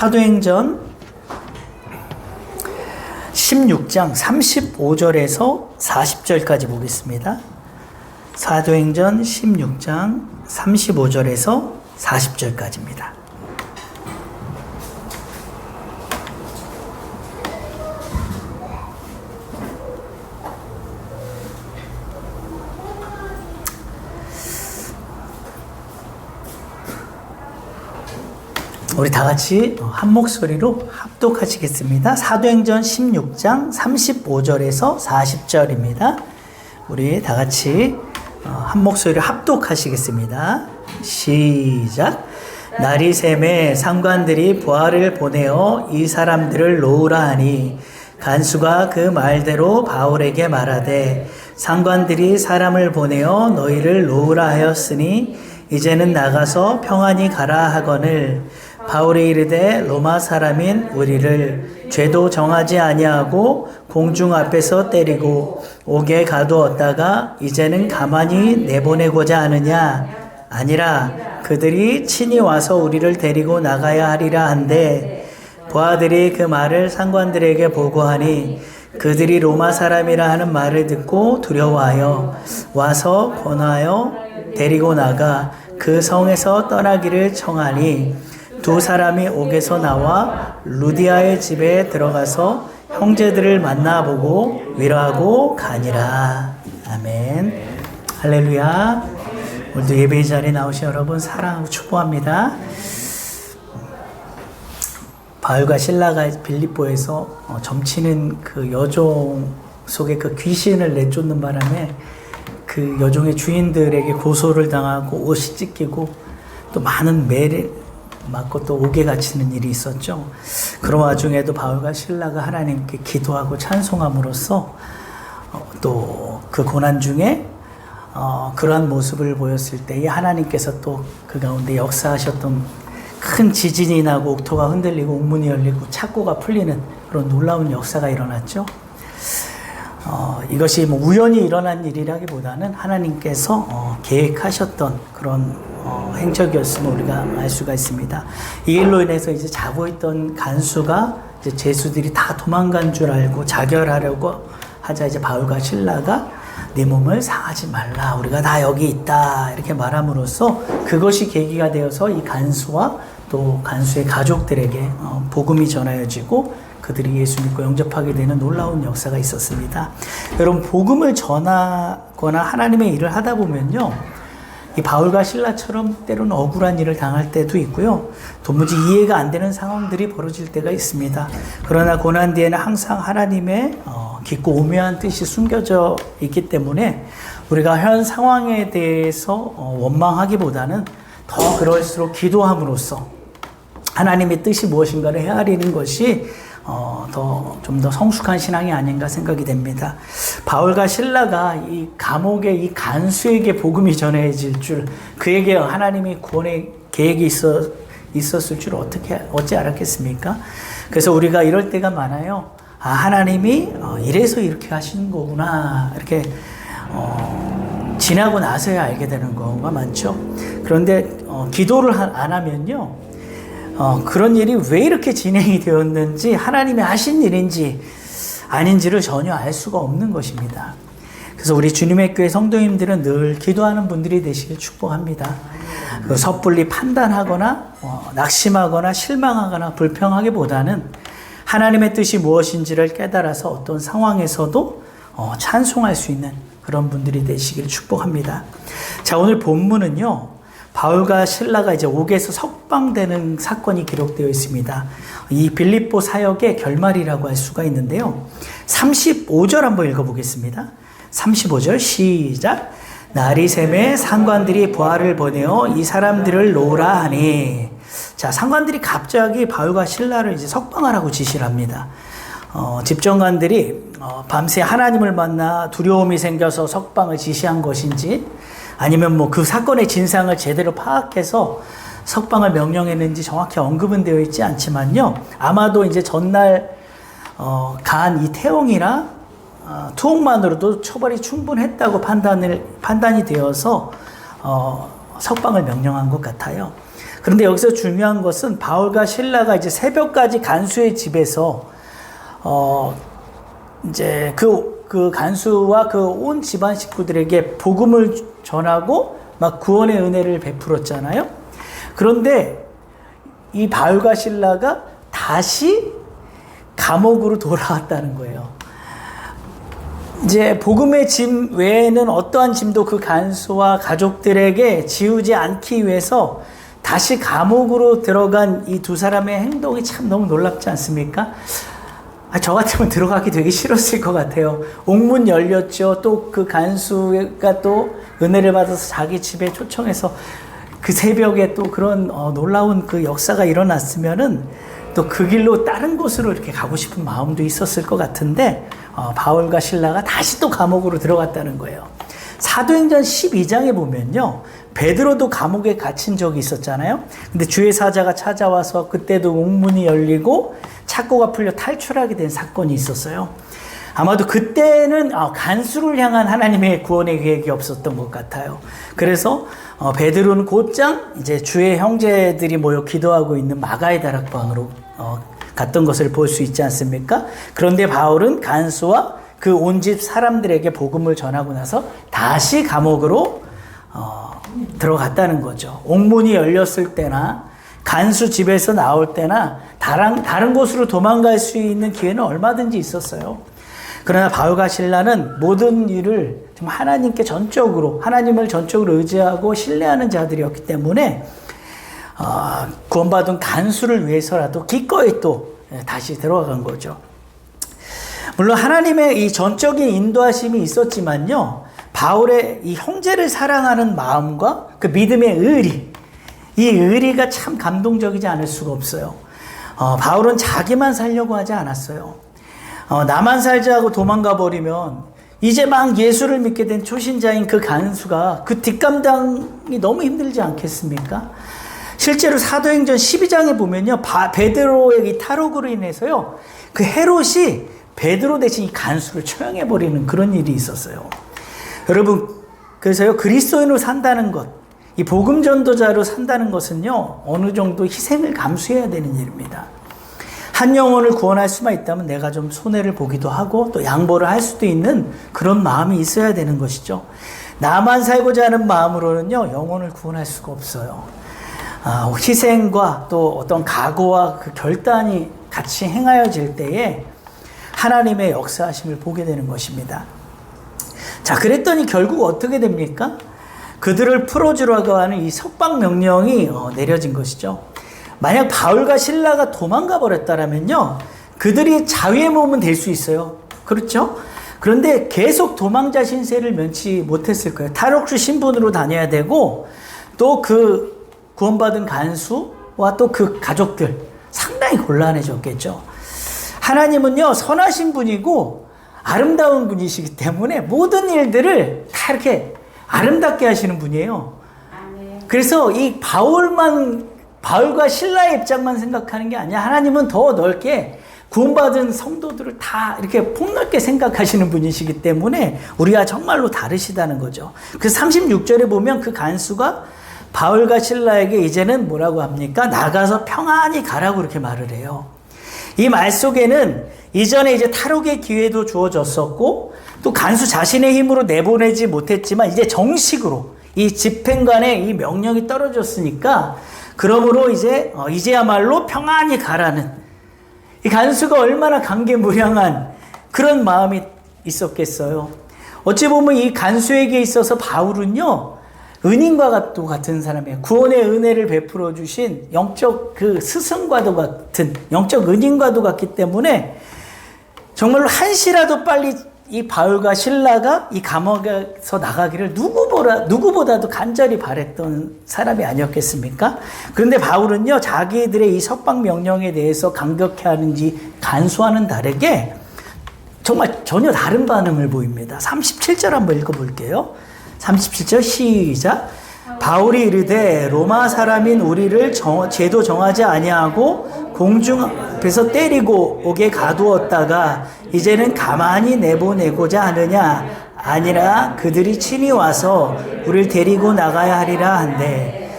사도행전 16장 35절에서 40절까지 보겠습니다. 사도행전 16장 35절에서 40절까지입니다. 우리 다 같이 한 목소리로 합독하시겠습니다. 사도행전 16장 35절에서 40절입니다. 우리 다 같이 한 목소리로 합독하시겠습니다. 시작. 날이 샘에 상관들이 부하를 보내어 이 사람들을 놓으라 하니 간수가 그 말대로 바울에게 말하되 상관들이 사람을 보내어 너희를 놓으라 하였으니 이제는 나가서 평안히 가라 하거늘 바울이 이르되 로마 사람인 우리를 죄도 정하지 아니하고 공중 앞에서 때리고 옥에 가두었다가 이제는 가만히 내보내고자 하느냐 아니라 그들이 친히 와서 우리를 데리고 나가야 하리라 한데 부하들이 그 말을 상관들에게 보고하니 그들이 로마 사람이라 하는 말을 듣고 두려워하여 와서 권하여 데리고 나가 그 성에서 떠나기를 청하니 두 사람이 옥에서 나와 루디아의 집에 들어가서 형제들을 만나보고 위로하고 가니라. 아멘. 할렐루야. 오늘도 예배 자리에 나오신 여러분 사랑하고 축복합니다. 바울과 실라가 빌립보에서 점치는 그 여종 속에 그 귀신을 내쫓는 바람에 그 여종의 주인들에게 고소를 당하고 옷이 찢기고 또 많은 매를 맞고 또 옥에 갇히는 일이 있었죠. 그런 와중에도 바울과 실라가 하나님께 기도하고 찬송함으로써 또 그 고난 중에 그러한 모습을 보였을 때에 하나님께서 또 그 가운데 역사하셨던 큰 지진이 나고 옥토가 흔들리고 옥문이 열리고 착고가 풀리는 그런 놀라운 역사가 일어났죠. 이것이 뭐 우연히 일어난 일이라기보다는 하나님께서 계획하셨던 그런 행적이었음을 우리가 알 수가 있습니다. 이 일로 인해서 이제 자고 있던 간수가 이제 죄수들이 다 도망간 줄 알고 자결하려고 하자 이제 바울과 실라가 네 몸을 상하지 말라. 우리가 다 여기 있다. 이렇게 말함으로써 그것이 계기가 되어서 이 간수와 또 간수의 가족들에게 복음이 전하여지고 그들이 예수 믿고 영접하게 되는 놀라운 역사가 있었습니다. 여러분 복음을 전하거나 하나님의 일을 하다 보면요. 이 바울과 실라처럼 때로는 억울한 일을 당할 때도 있고요. 도무지 이해가 안 되는 상황들이 벌어질 때가 있습니다. 그러나 고난 뒤에는 항상 하나님의 깊고 오묘한 뜻이 숨겨져 있기 때문에 우리가 현 상황에 대해서 원망하기보다는 더 그럴수록 기도함으로써 하나님의 뜻이 무엇인가를 헤아리는 것이 좀 더 성숙한 신앙이 아닌가 생각이 됩니다. 바울과 실라가 이 감옥의 이 간수에게 복음이 전해질 줄, 그에게 하나님의 구원의 계획이 있었을 줄 어찌 알았겠습니까? 그래서 우리가 이럴 때가 많아요. 하나님이 이래서 이렇게 하시는 거구나. 이렇게 지나고 나서야 알게 되는 경우가 많죠. 그런데 기도를 안 하면요. 그런 일이 왜 이렇게 진행이 되었는지 하나님이 하신 일인지 아닌지를 전혀 알 수가 없는 것입니다. 그래서 우리 주님의 교회 성도님들은 늘 기도하는 분들이 되시길 축복합니다. 섣불리 판단하거나 낙심하거나 실망하거나 불평하기보다는 하나님의 뜻이 무엇인지를 깨달아서 어떤 상황에서도 찬송할 수 있는 그런 분들이 되시길 축복합니다. 자, 오늘 본문은요. 바울과 실라가 이제 옥에서 석방되는 사건이 기록되어 있습니다. 이 빌립보 사역의 결말이라고 할 수가 있는데요. 35절 한번 읽어보겠습니다. 35절 시작. 날이 샘에 상관들이 부하를 보내어 이 사람들을 놓으라 하니. 자, 상관들이 갑자기 바울과 실라를 이제 석방하라고 지시를 합니다. 집정관들이 밤새 하나님을 만나 두려움이 생겨서 석방을 지시한 것인지 아니면 뭐 그 사건의 진상을 제대로 파악해서 석방을 명령했는지 정확히 언급은 되어 있지 않지만요. 아마도 이제 전날 간 이 태용이나 투옥만으로도 처벌이 충분했다고 판단이 되어서 석방을 명령한 것 같아요. 그런데 여기서 중요한 것은 바울과 실라가 이제 새벽까지 간수의 집에서 이제 그 간수와 그 온 집안 식구들에게 복음을 전하고 막 구원의 은혜를 베풀었잖아요. 그런데 이 바울과 실라가 다시 감옥으로 돌아왔다는 거예요. 이제 복음의 짐 외에는 어떠한 짐도 그 간수와 가족들에게 지우지 않기 위해서 다시 감옥으로 들어간 이 두 사람의 행동이 참 너무 놀랍지 않습니까? 저 같으면 들어가기 되게 싫었을 것 같아요. 옥문 열렸죠. 또 그 간수가 또 은혜를 받아서 자기 집에 초청해서 그 새벽에 또 그런 놀라운 그 역사가 일어났으면은 또 그 길로 다른 곳으로 이렇게 가고 싶은 마음도 있었을 것 같은데 바울과 실라가 다시 또 감옥으로 들어갔다는 거예요. 사도행전 12장에 보면요, 베드로도 감옥에 갇힌 적이 있었잖아요. 근데 주의 사자가 찾아와서 그때도 옥문이 열리고 착고가 풀려 탈출하게 된 사건이 있었어요. 아마도 그때는 간수를 향한 하나님의 구원의 계획이 없었던 것 같아요. 그래서 베드로는 곧장 이제 주의 형제들이 모여 기도하고 있는 마가의 다락방으로 갔던 것을 볼 수 있지 않습니까? 그런데 바울은 간수와 그 온 집 사람들에게 복음을 전하고 나서 다시 감옥으로 들어갔다는 거죠. 옥문이 열렸을 때나 간수 집에서 나올 때나 다른 곳으로 도망갈 수 있는 기회는 얼마든지 있었어요. 그러나 바울과 실라는 모든 일을 정말 하나님을 전적으로 의지하고 신뢰하는 자들이었기 때문에 구원받은 간수를 위해서라도 기꺼이 또 다시 들어간 거죠. 물론 하나님의 이 전적인 인도하심이 있었지만요, 바울의 이 형제를 사랑하는 마음과 그 믿음의 이 의리가 참 감동적이지 않을 수가 없어요. 바울은 자기만 살려고 하지 않았어요. 나만 살자 하고 도망가 버리면 이제 막 예수를 믿게 된 초신자인 그 간수가 그 뒷감당이 너무 힘들지 않겠습니까? 실제로 사도행전 12장에 보면요, 베드로의 이 탈옥으로 인해서요, 그 헤롯이 베드로 대신 이 간수를 처형해버리는 그런 일이 있었어요. 여러분, 그래서요, 그리스도인으로 산다는 것, 이 복음 전도자로 산다는 것은요, 어느 정도 희생을 감수해야 되는 일입니다. 한 영혼을 구원할 수만 있다면 내가 좀 손해를 보기도 하고 또 양보를 할 수도 있는 그런 마음이 있어야 되는 것이죠. 나만 살고자 하는 마음으로는요, 영혼을 구원할 수가 없어요. 희생과 또 어떤 각오와 그 결단이 같이 행하여질 때에 하나님의 역사하심을 보게 되는 것입니다. 자, 그랬더니 결국 어떻게 됩니까? 그들을 풀어주라고 하는 이 석방 명령이 내려진 것이죠. 만약 바울과 실라가 도망가 버렸다면요, 그들이 자유의 몸은 될 수 있어요. 그렇죠? 그런데 계속 도망자 신세를 면치 못했을 거예요. 탈옥주 신분으로 다녀야 되고, 또 그 구원받은 간수와 또 그 가족들 상당히 곤란해졌겠죠. 하나님은요, 선하신 분이고 아름다운 분이시기 때문에 모든 일들을 다 이렇게 아름답게 하시는 분이에요. 그래서 이 바울과 실라의 입장만 생각하는 게 아니야. 하나님은 더 넓게 구원받은 성도들을 다 이렇게 폭넓게 생각하시는 분이시기 때문에 우리가 정말로 다르시다는 거죠. 그래서 36절에 보면 그 간수가 바울과 실라에게 이제는 뭐라고 합니까? 나가서 평안히 가라고 이렇게 말을 해요. 이 말 속에는 이전에 이제 탈옥의 기회도 주어졌었고, 또 간수 자신의 힘으로 내보내지 못했지만 이제 정식으로 이 집행관의 이 명령이 떨어졌으니까, 그러므로 이제야말로 평안히 가라는, 이 간수가 얼마나 감개무량한 그런 마음이 있었겠어요. 어찌 보면 이 간수에게 있어서 바울은요, 은인과 같은 사람이에요. 구원의 은혜를 베풀어 주신 영적 그 스승과도 같은, 영적 은인과도 같기 때문에 정말로 한시라도 빨리 이 바울과 실라가 이 감옥에서 나가기를 누구보다도 간절히 바랬던 사람이 아니었겠습니까? 그런데 바울은요, 자기들의 이 석방 명령에 대해서 감격해 하는지 간수와는 다르게 정말 전혀 다른 반응을 보입니다. 37절 한번 읽어볼게요. 37절 시작. 바울이 이르되 로마 사람인 우리를 제도 정하지 아니하고 공중 앞에서 때리고 옥에 가두었다가 이제는 가만히 내보내고자 하느냐? 아니라 그들이 친히 와서 우리를 데리고 나가야 하리라 한데.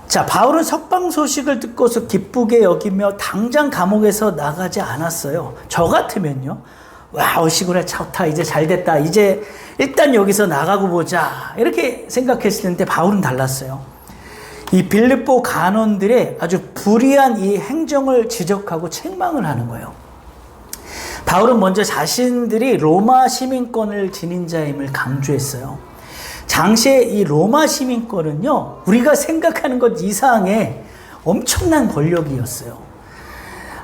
자, 바울은 석방 소식을 듣고서 기쁘게 여기며 당장 감옥에서 나가지 않았어요. 저 같으면요. 와, 어시구나, 좋다, 이제 잘 됐다. 이제 일단 여기서 나가고 보자. 이렇게 생각했을 텐데 바울은 달랐어요. 이 빌립보 간원들의 아주 불의한 이 행정을 지적하고 책망을 하는 거예요. 바울은 먼저 자신들이 로마 시민권을 지닌 자임을 강조했어요. 당시에 이 로마 시민권은요, 우리가 생각하는 것 이상의 엄청난 권력이었어요.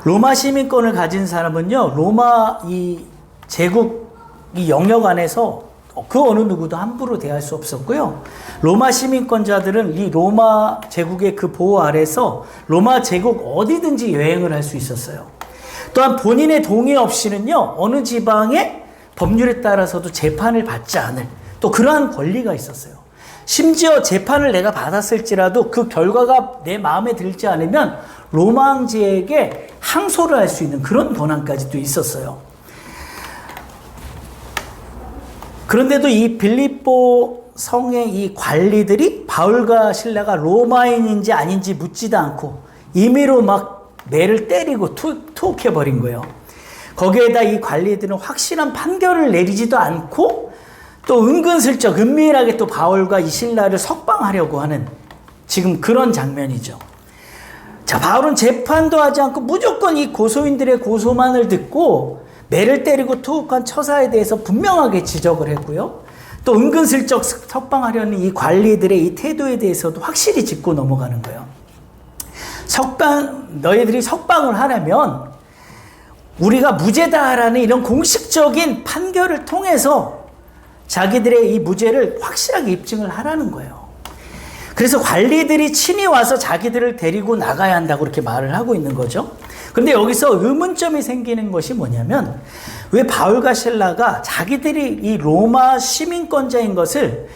로마 시민권을 가진 사람은요, 로마 이 제국 이 영역 안에서 그 어느 누구도 함부로 대할 수 없었고요. 로마 시민권자들은 이 로마 제국의 그 보호 아래서 로마 제국 어디든지 여행을 할 수 있었어요. 또한 본인의 동의 없이는요, 어느 지방의 법률에 따라서도 재판을 받지 않을 또 그러한 권리가 있었어요. 심지어 재판을 내가 받았을지라도 그 결과가 내 마음에 들지 않으면 로마 황제에게 항소를 할 수 있는 그런 권한까지도 있었어요. 그런데도 이 빌립보 성의 이 관리들이 바울과 실라가 로마인인지 아닌지 묻지도 않고 임의로 막 매를 때리고 투옥해버린 거예요. 거기에다 이 관리들은 확실한 판결을 내리지도 않고 또 은근슬쩍 은밀하게 또 바울과 이 실라를 석방하려고 하는 지금 그런 장면이죠. 자, 바울은 재판도 하지 않고 무조건 이 고소인들의 고소만을 듣고 매를 때리고 투옥한 처사에 대해서 분명하게 지적을 했고요. 또 은근슬쩍 석방하려는 이 관리들의 이 태도에 대해서도 확실히 짚고 넘어가는 거예요. 너희들이 석방을 하려면 우리가 무죄다라는 이런 공식적인 판결을 통해서 자기들의 이 무죄를 확실하게 입증을 하라는 거예요. 그래서 관리들이 친히 와서 자기들을 데리고 나가야 한다고 그렇게 말을 하고 있는 거죠. 근데 여기서 의문점이 생기는 것이 뭐냐면 왜 바울과 실라가 자기들이 이 로마 시민권자인 것을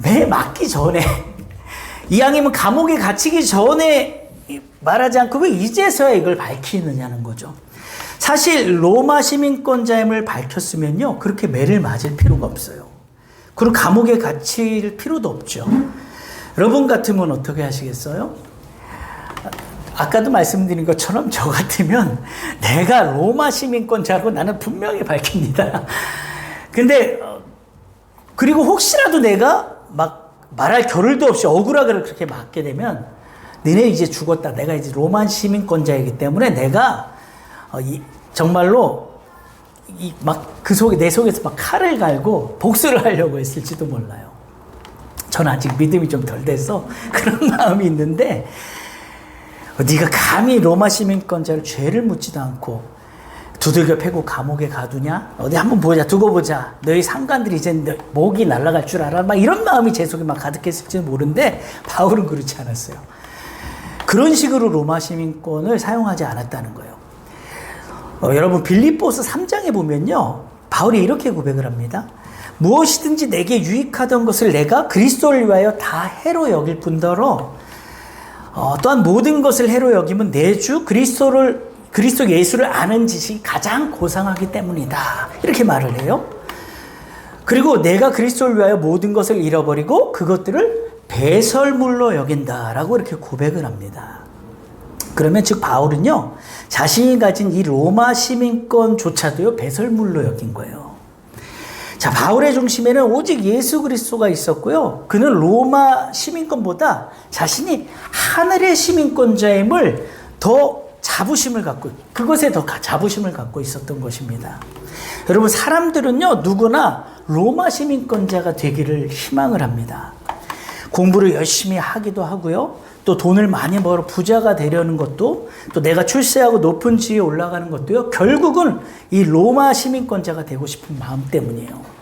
매 맞기 전에 이왕이면 감옥에 갇히기 전에 말하지 않고 왜 이제서야 이걸 밝히느냐는 거죠. 사실 로마 시민권자임을 밝혔으면요, 그렇게 매를 맞을 필요가 없어요. 그리고 감옥에 갇힐 필요도 없죠. 여러분 같으면 어떻게 하시겠어요? 아까도 말씀드린 것처럼 저 같으면 내가 로마 시민권자라고 나는 분명히 밝힙니다. 근데 그리고 혹시라도 내가 막 말할 겨를도 없이 억울하게 그렇게 맞게 되면 너네 이제 죽었다. 내가 이제 로마 시민권자이기 때문에 내가 정말로 막 그 속에 내 속에서 막 칼을 갈고 복수를 하려고 했을지도 몰라요. 저는 아직 믿음이 좀 덜 돼서 그런 마음이 있는데 네가 감히 로마 시민권자를 죄를 묻지도 않고 두들겨 패고 감옥에 가두냐? 어디 한번 보자, 두고 보자. 너희 상관들이 이제 목이 날아갈 줄 알아? 막 이런 마음이 제 속에 막 가득했을지는 모르는데 바울은 그렇지 않았어요. 그런 식으로 로마 시민권을 사용하지 않았다는 거예요. 여러분 빌립보서 3장에 보면요, 바울이 이렇게 고백을 합니다. 무엇이든지 내게 유익하던 것을 내가 그리스도를 위하여 다 해로 여길 뿐더러 또한 모든 것을 해로 여기면 내 주 그리스도 예수를 아는 지식이 가장 고상하기 때문이다. 이렇게 말을 해요. 그리고 내가 그리스도를 위하여 모든 것을 잃어버리고 그것들을 배설물로 여긴다라고 이렇게 고백을 합니다. 그러면 즉 바울은요, 자신이 가진 이 로마 시민권조차도요 배설물로 여긴 거예요. 자, 바울의 중심에는 오직 예수 그리스도가 있었고요. 그는 로마 시민권보다 자신이 하늘의 시민권자임을 더 자부심을 갖고, 그것에 더 자부심을 갖고 있었던 것입니다. 여러분, 사람들은요, 누구나 로마 시민권자가 되기를 희망을 합니다. 공부를 열심히 하기도 하고요. 또 돈을 많이 벌어 부자가 되려는 것도, 또 내가 출세하고 높은 지위에 올라가는 것도요, 결국은 이 로마 시민권자가 되고 싶은 마음 때문이에요.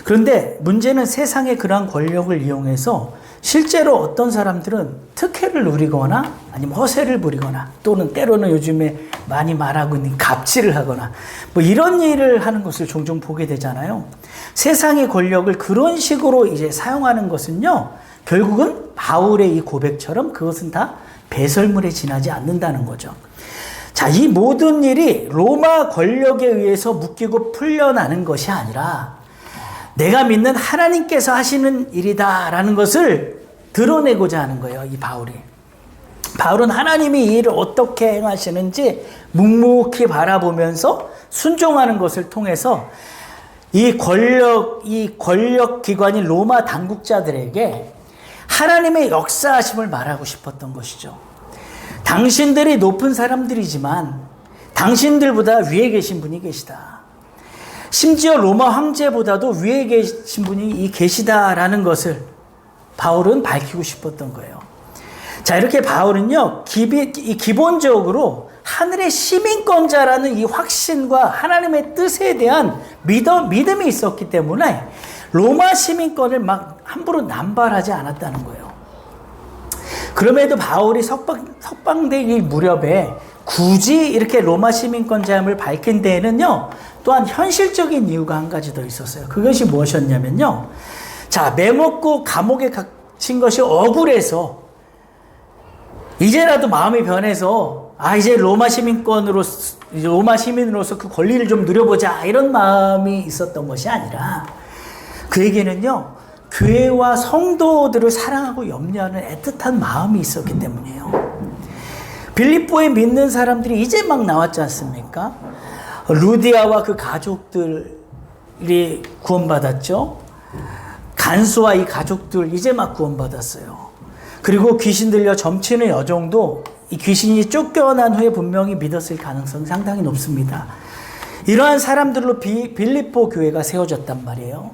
그런데 문제는 세상의 그러한 권력을 이용해서 실제로 어떤 사람들은 특혜를 누리거나 아니면 허세를 부리거나 또는 때로는 요즘에 많이 말하고 있는 갑질을 하거나 뭐 이런 일을 하는 것을 종종 보게 되잖아요. 세상의 권력을 그런 식으로 이제 사용하는 것은요, 결국은 바울의 이 고백처럼 그것은 다 배설물에 지나지 않는다는 거죠. 자, 이 모든 일이 로마 권력에 의해서 묶이고 풀려나는 것이 아니라 내가 믿는 하나님께서 하시는 일이다라는 것을 드러내고자 하는 거예요, 이 바울이. 바울은 하나님이 이 일을 어떻게 행하시는지 묵묵히 바라보면서 순종하는 것을 통해서 이 권력 기관인 로마 당국자들에게 하나님의 역사하심을 말하고 싶었던 것이죠. 당신들이 높은 사람들이지만 당신들보다 위에 계신 분이 계시다. 심지어 로마 황제보다도 위에 계신 분이 계시다라는 것을 바울은 밝히고 싶었던 거예요. 자, 이렇게 바울은요, 기본적으로 하늘의 시민권자라는 이 확신과 하나님의 뜻에 대한 믿음이 있었기 때문에 로마 시민권을 막 함부로 남발하지 않았다는 거예요. 그럼에도 바울이 석방되기 무렵에 굳이 이렇게 로마 시민권자임을 밝힌 데에는요, 또한 현실적인 이유가 한 가지 더 있었어요. 그것이 무엇이었냐면요, 자, 매먹고 감옥에 갇힌 것이 억울해서 이제라도 마음이 변해서 이제 로마 시민으로서 그 권리를 좀 누려보자, 이런 마음이 있었던 것이 아니라 그에게는요, 교회와 성도들을 사랑하고 염려하는 애틋한 마음이 있었기 때문이에요. 빌립보에 믿는 사람들이 이제 막 나왔지 않습니까? 루디아와 그 가족들이 구원받았죠. 간수와 이 가족들 이제 막 구원받았어요. 그리고 귀신 들려 점치는 여종도 이 귀신이 쫓겨난 후에 분명히 믿었을 가능성이 상당히 높습니다. 이러한 사람들로 빌립보 교회가 세워졌단 말이에요.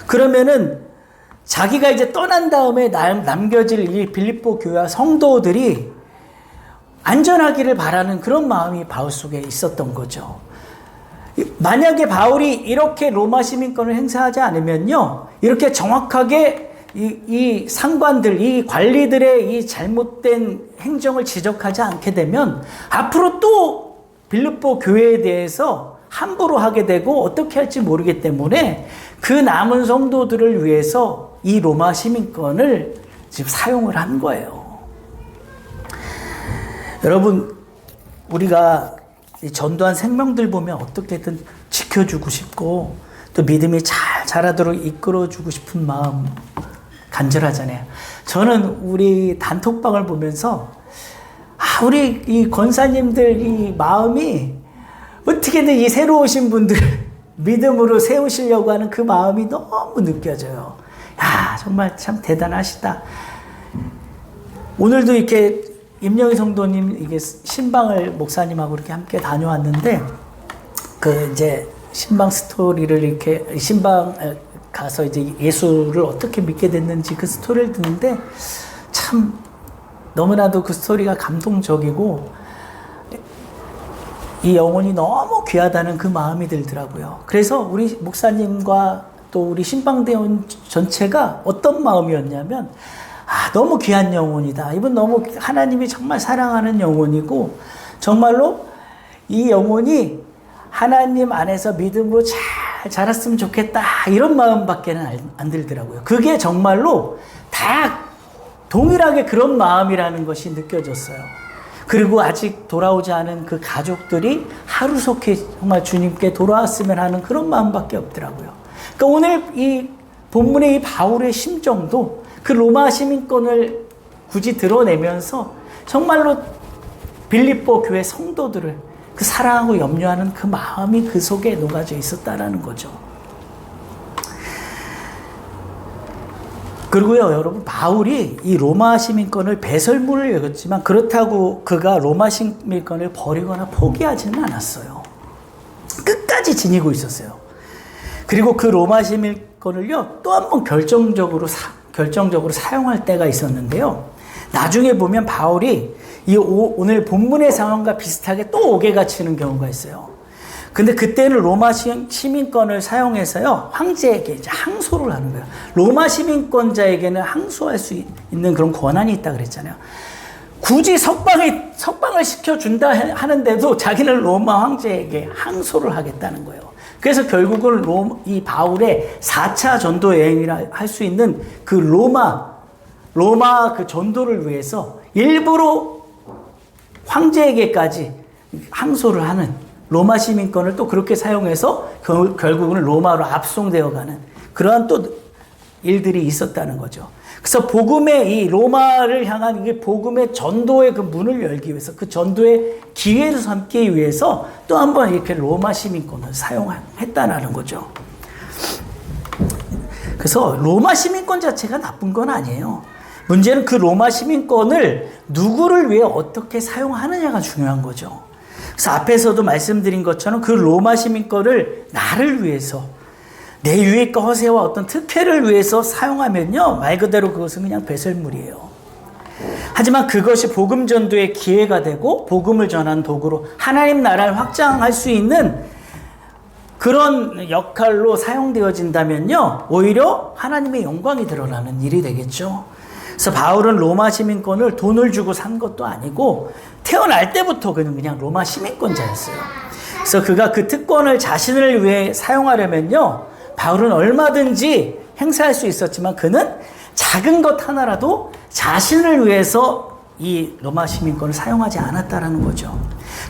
그러면은 자기가 이제 떠난 다음에 남겨질 이 빌립보 교회와 성도들이 안전하기를 바라는 그런 마음이 바울 속에 있었던 거죠. 만약에 바울이 이렇게 로마 시민권을 행사하지 않으면요, 이렇게 정확하게 이 상관들, 이 관리들의 이 잘못된 행정을 지적하지 않게 되면 앞으로 또 빌립보 교회에 대해서 함부로 하게 되고 어떻게 할지 모르기 때문에 그 남은 성도들을 위해서 이 로마 시민권을 지금 사용을 한 거예요. 여러분, 우리가 전도한 생명들 보면 어떻게든 지켜주고 싶고 또 믿음이 잘 자라도록 이끌어주고 싶은 마음 간절하잖아요. 저는 우리 단톡방을 보면서 우리 이 권사님들 이 마음이 어떻게든 이 새로 오신 분들 믿음으로 세우시려고 하는 그 마음이 너무 느껴져요. 정말 참 대단하시다. 오늘도 이렇게 임영희 성도님 이게 신방을 목사님하고 이렇게 함께 다녀왔는데 그 이제 신방 스토리를 이렇게 신방 가서 이제 예수를 어떻게 믿게 됐는지 그 스토리를 듣는데 참 너무나도 그 스토리가 감동적이고 이 영혼이 너무 귀하다는 그 마음이 들더라고요. 그래서 우리 목사님과 또 우리 신방대원 전체가 어떤 마음이었냐면 너무 귀한 영혼이다. 이분 너무 하나님이 정말 사랑하는 영혼이고 정말로 이 영혼이 하나님 안에서 믿음으로 잘 자랐으면 좋겠다. 이런 마음밖에는 안 들더라고요. 그게 정말로 다 동일하게 그런 마음이라는 것이 느껴졌어요. 그리고 아직 돌아오지 않은 그 가족들이 하루속히 정말 주님께 돌아왔으면 하는 그런 마음밖에 없더라고요. 그러니까 오늘 이 본문의 이 바울의 심정도 그 로마 시민권을 굳이 드러내면서 정말로 빌립보 교회 성도들을 그 사랑하고 염려하는 그 마음이 그 속에 녹아져 있었다라는 거죠. 그리고요, 여러분, 바울이 이 로마 시민권을 배설물을 여겼지만 그렇다고 그가 로마 시민권을 버리거나 포기하지는 않았어요. 끝까지 지니고 있었어요. 그리고 그 로마 시민권을요, 또 한 번 결정적으로 사용할 때가 있었는데요. 나중에 보면 바울이 오늘 본문의 상황과 비슷하게 또 옥에 갇히는 경우가 있어요. 근데 그때는 로마 시민권을 사용해서요, 황제에게 이제 항소를 하는 거예요. 로마 시민권자에게는 항소할 수 있는 그런 권한이 있다 그랬잖아요. 굳이 석방을 시켜준다 하는데도 자기는 로마 황제에게 항소를 하겠다는 거예요. 그래서 결국은 이 바울의 4차 전도 여행이라 할 수 있는 그 로마 그 전도를 위해서 일부러 황제에게까지 항소를 하는 로마 시민권을 또 그렇게 사용해서 결국은 로마로 압송되어 가는 그러한 또 일들이 있었다는 거죠. 그래서 복음의 이 로마를 향한 이게 복음의 전도의 그 문을 열기 위해서 그 전도의 기회를 삼기 위해서 또 한 번 이렇게 로마 시민권을 사용했다는 거죠. 그래서 로마 시민권 자체가 나쁜 건 아니에요. 문제는 그 로마 시민권을 누구를 위해 어떻게 사용하느냐가 중요한 거죠. 그래서 앞에서도 말씀드린 것처럼 그 로마 시민권을 나를 위해서 내 유익과 허세와 어떤 특혜를 위해서 사용하면요, 말 그대로 그것은 그냥 배설물이에요. 하지만 그것이 복음 전도의 기회가 되고 복음을 전하는 도구로 하나님 나라를 확장할 수 있는 그런 역할로 사용되어진다면요, 오히려 하나님의 영광이 드러나는 일이 되겠죠. 그래서 바울은 로마 시민권을 돈을 주고 산 것도 아니고 태어날 때부터 그냥 로마 시민권자였어요. 그래서 그가 그 특권을 자신을 위해 사용하려면요, 바울은 얼마든지 행사할 수 있었지만 그는 작은 것 하나라도 자신을 위해서 이 로마 시민권을 사용하지 않았다라는 거죠.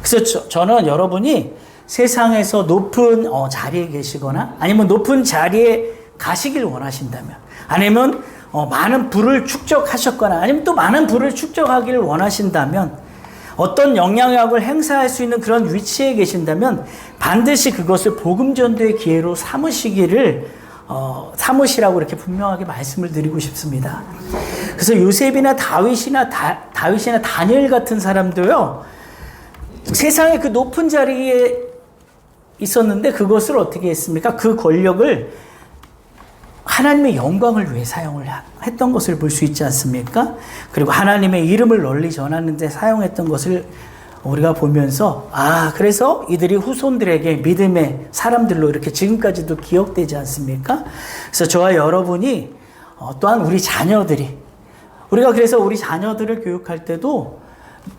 그래서 저는 여러분이 세상에서 높은 자리에 계시거나 아니면 높은 자리에 가시길 원하신다면, 아니면 많은 부를 축적하셨거나 아니면 또 많은 부를 축적하기를 원하신다면, 어떤 영향력을 행사할 수 있는 그런 위치에 계신다면 반드시 그것을 복음 전도의 기회로 삼으시라고 이렇게 분명하게 말씀을 드리고 싶습니다. 그래서 요셉이나 다윗이나 다니엘 같은 사람도요, 세상의 그 높은 자리에 있었는데 그것을 어떻게 했습니까? 그 권력을 하나님의 영광을 위해 사용을 했던 것을 볼 수 있지 않습니까? 그리고 하나님의 이름을 널리 전하는 데 사용했던 것을 우리가 보면서, 그래서 이들이 후손들에게 믿음의 사람들로 이렇게 지금까지도 기억되지 않습니까? 그래서 저와 여러분이 또한 우리 자녀들이, 우리가 그래서 우리 자녀들을 교육할 때도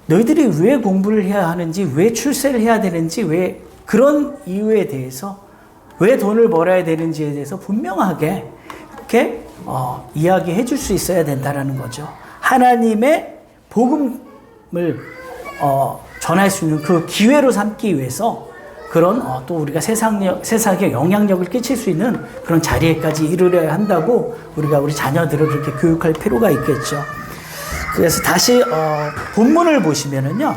너희들이 왜 공부를 해야 하는지, 왜 출세를 해야 되는지, 왜 그런 이유에 대해서, 왜 돈을 벌어야 되는지에 대해서 분명하게 이렇게 이야기해 줄 수 있어야 된다는 거죠. 하나님의 복음을 전할 수 있는 그 기회로 삼기 위해서 그런 또 우리가 세상에 영향력을 끼칠 수 있는 그런 자리에까지 이르려야 한다고 우리가 우리 자녀들을 그렇게 교육할 필요가 있겠죠. 그래서 다시 본문을 보시면은요,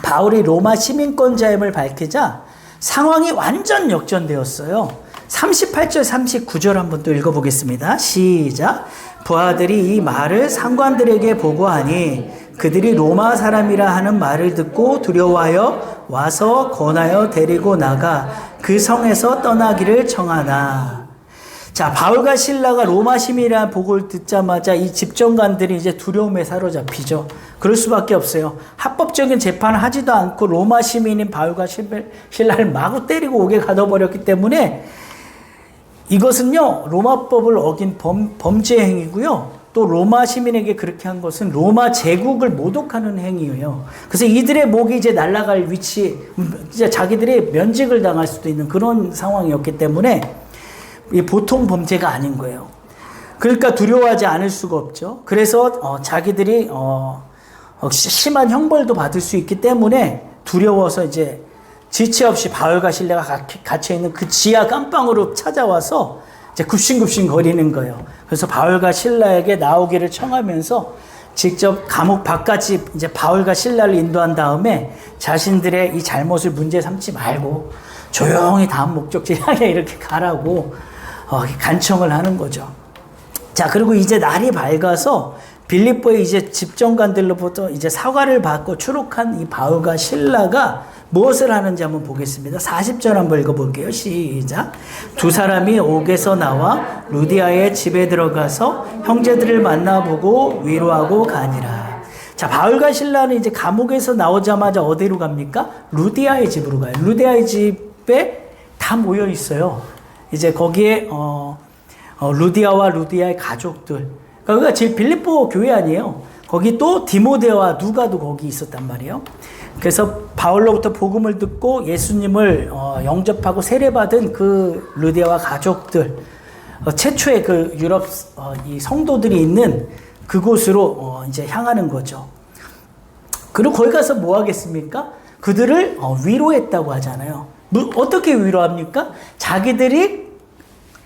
바울이 로마 시민권자임을 밝히자 상황이 완전 역전되었어요. 38절 39절 한번 또 읽어보겠습니다. 시작. 부하들이 이 말을 상관들에게 보고하니 그들이 로마 사람이라 하는 말을 듣고 두려워하여 와서 권하여 데리고 나가 그 성에서 떠나기를 청하나. 자, 바울과 실라가 로마 시민이라는 보고를 듣자마자 이 집정관들이 이제 두려움에 사로잡히죠. 그럴 수밖에 없어요. 합법적인 재판을 하지도 않고 로마 시민인 바울과 실라를 마구 때리고 오게 가둬버렸기 때문에 이것은요, 로마법을 어긴 범죄 행위고요. 또 로마 시민에게 그렇게 한 것은 로마 제국을 모독하는 행위예요. 그래서 이들의 목이 이제 날아갈 위치, 이제 자기들이 면직을 당할 수도 있는 그런 상황이었기 때문에 이 보통 범죄가 아닌 거예요. 그러니까 두려워하지 않을 수가 없죠. 그래서 자기들이 심한 형벌도 받을 수 있기 때문에 두려워서 이제 지체 없이 바울과 실라가 갇혀 있는 그 지하 깜방으로 찾아와서 이제 굽신굽신 거리는 거예요. 그래서 바울과 실라에게 나오기를 청하면서 직접 감옥 바깥집 이제 바울과 실라를 인도한 다음에 자신들의 이 잘못을 문제 삼지 말고 조용히 다음 목적지 향해 이렇게 가라고 간청을 하는 거죠. 자, 그리고 이제 날이 밝아서 빌립보의 이제 집정관들로부터 이제 사과를 받고 추록한 이 바울과 실라가 무엇을 하는지 한번 보겠습니다. 40절 한번 읽어볼게요. 시작. 두 사람이 옥에서 나와 루디아의 집에 들어가서 형제들을 만나보고 위로하고 가니라. 자, 바울과 실라는 이제 감옥에서 나오자마자 어디로 갑니까? 루디아의 집으로 가요. 루디아의 집에 다 모여 있어요. 이제 거기에 루디아와 루디아의 가족들. 그러니까 지금 빌립보 교회 아니에요. 거기 또 디모데와 누가도 거기 있었단 말이에요. 그래서 바울로부터 복음을 듣고 예수님을 영접하고 세례받은 그 루디아와 가족들, 최초의 그 유럽 이 성도들이 있는 그곳으로 이제 향하는 거죠. 그리고 거기 가서 뭐 하겠습니까? 그들을 위로했다고 하잖아요. 어떻게 위로합니까? 자기들이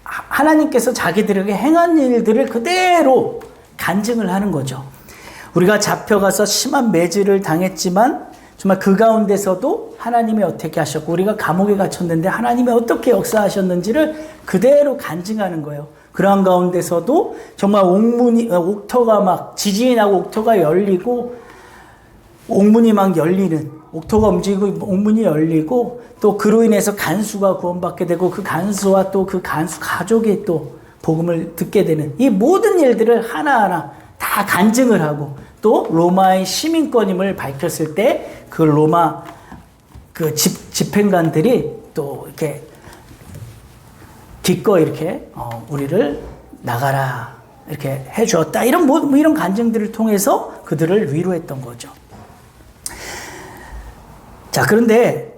하나님께서 자기들에게 행한 일들을 그대로 간증을 하는 거죠. 우리가 잡혀가서 심한 매질을 당했지만 정말 그 가운데서도 하나님이 어떻게 하셨고, 우리가 감옥에 갇혔는데 하나님이 어떻게 역사하셨는지를 그대로 간증하는 거예요. 그러한 가운데서도 정말 옥토가 막 지진이 나고 옥토가 열리고 옥문이 막 열리는, 옥토가 움직이고 옥문이 열리고, 또 그로 인해서 간수가 구원받게 되고 그 간수와 또 그 간수 가족이 또 복음을 듣게 되는 이 모든 일들을 하나하나 다 간증을 하고, 또 로마의 시민권임을 밝혔을 때 그 로마 그 집행관들이 또 이렇게 기꺼이 이렇게 우리를 나가라 이렇게 해주었다, 이런 이런 간증들을 통해서 그들을 위로했던 거죠. 자, 그런데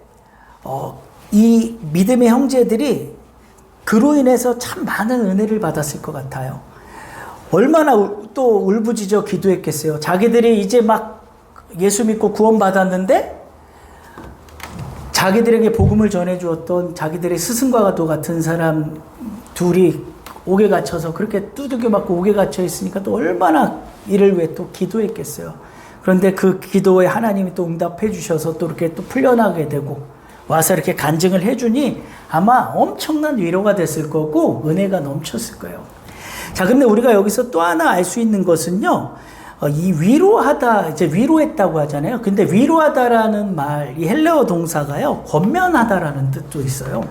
이 믿음의 형제들이 그로 인해서 참 많은 은혜를 받았을 것 같아요. 얼마나 또 울부짖어 기도했겠어요. 자기들이 이제 막 예수 믿고 구원받았는데 자기들에게 복음을 전해주었던 자기들의 스승과도 같은 사람 둘이 옥에 갇혀서 그렇게 두들겨 맞고 옥에 갇혀 있으니까 또 얼마나 이를 위해 또 기도했겠어요. 그런데 그 기도에 하나님이 또 응답해 주셔서 또 이렇게 또 풀려나게 되고 와서 이렇게 간증을 해주니 아마 엄청난 위로가 됐을 거고 은혜가 넘쳤을 거예요. 자, 근데 우리가 여기서 또 하나 알 수 있는 것은요, 이 위로하다, 이제 위로했다고 하잖아요. 근데 위로하다라는 말, 이 헬레어 동사가요, 권면하다라는 뜻도 있어요.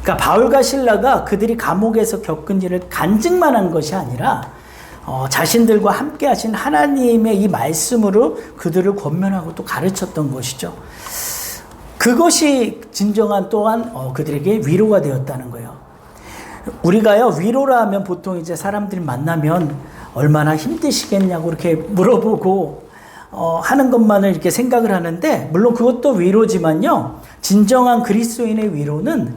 그러니까 바울과 실라가 그들이 감옥에서 겪은 일을 간증만 한 것이 아니라 자신들과 함께 하신 하나님의 이 말씀으로 그들을 권면하고 또 가르쳤던 것이죠. 그것이 진정한 또한 그들에게 위로가 되었다는 거예요. 우리가요, 위로라 하면 보통 이제 사람들이 만나면 얼마나 힘드시겠냐고 이렇게 물어보고 하는 것만을 이렇게 생각을 하는데, 물론 그것도 위로지만요, 진정한 그리스도인의 위로는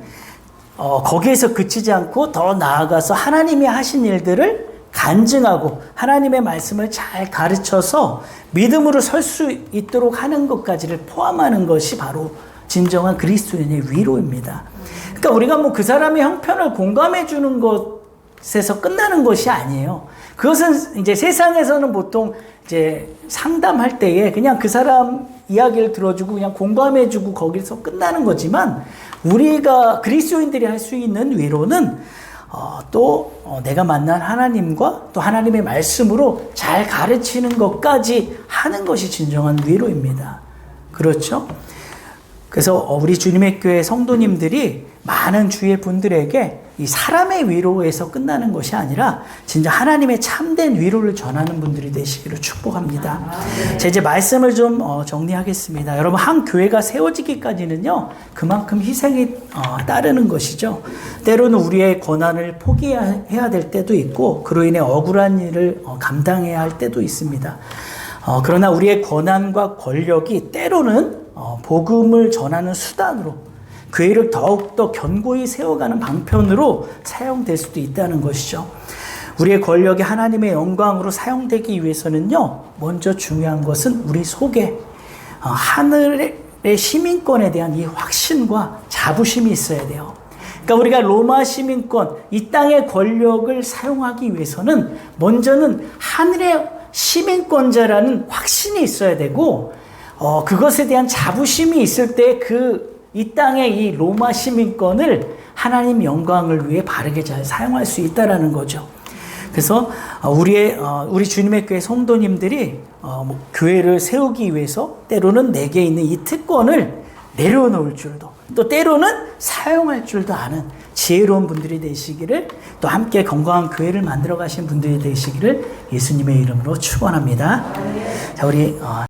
거기에서 그치지 않고 더 나아가서 하나님이 하신 일들을 간증하고 하나님의 말씀을 잘 가르쳐서 믿음으로 설 수 있도록 하는 것까지를 포함하는 것이 바로 진정한 그리스도인의 위로입니다. 그러니까 우리가 뭐 그 사람의 형편을 공감해 주는 것에서 끝나는 것이 아니에요. 그것은 이제 세상에서는 보통 이제 상담할 때에 그냥 그 사람 이야기를 들어주고 그냥 공감해 주고 거기서 끝나는 거지만, 우리가 그리스도인들이 할 수 있는 위로는 또 내가 만난 하나님과 또 하나님의 말씀으로 잘 가르치는 것까지 하는 것이 진정한 위로입니다. 그렇죠? 그래서 우리 주님의 교회 성도님들이 많은 주의 분들에게 이 사람의 위로에서 끝나는 것이 아니라 진짜 하나님의 참된 위로를 전하는 분들이 되시기를 축복합니다. 자, 이제 말씀을 좀 정리하겠습니다. 여러분, 한 교회가 세워지기까지는요, 그만큼 희생이 따르는 것이죠. 때로는 우리의 권한을 포기해야 될 때도 있고 그로 인해 억울한 일을 감당해야 할 때도 있습니다. 그러나 우리의 권한과 권력이 때로는 복음을 전하는 수단으로, 교회를 더욱더 견고히 세워가는 방편으로 사용될 수도 있다는 것이죠. 우리의 권력이 하나님의 영광으로 사용되기 위해서는요, 먼저 중요한 것은 우리 속에 하늘의 시민권에 대한 이 확신과 자부심이 있어야 돼요. 그러니까 우리가 로마 시민권, 이 땅의 권력을 사용하기 위해서는 먼저는 하늘의 시민권자라는 확신이 있어야 되고, 그것에 대한 자부심이 있을 때 이 땅의 이 로마 시민권을 하나님 영광을 위해 바르게 잘 사용할 수 있다라는 거죠. 그래서 우리 주님의 교회 성도님들이 교회를 세우기 위해서 때로는 내게 있는 이 특권을 내려놓을 줄도, 또 때로는 사용할 줄도 아는 지혜로운 분들이 되시기를, 또 함께 건강한 교회를 만들어 가신 분들이 되시기를 예수님의 이름으로 축원합니다. 자, 우리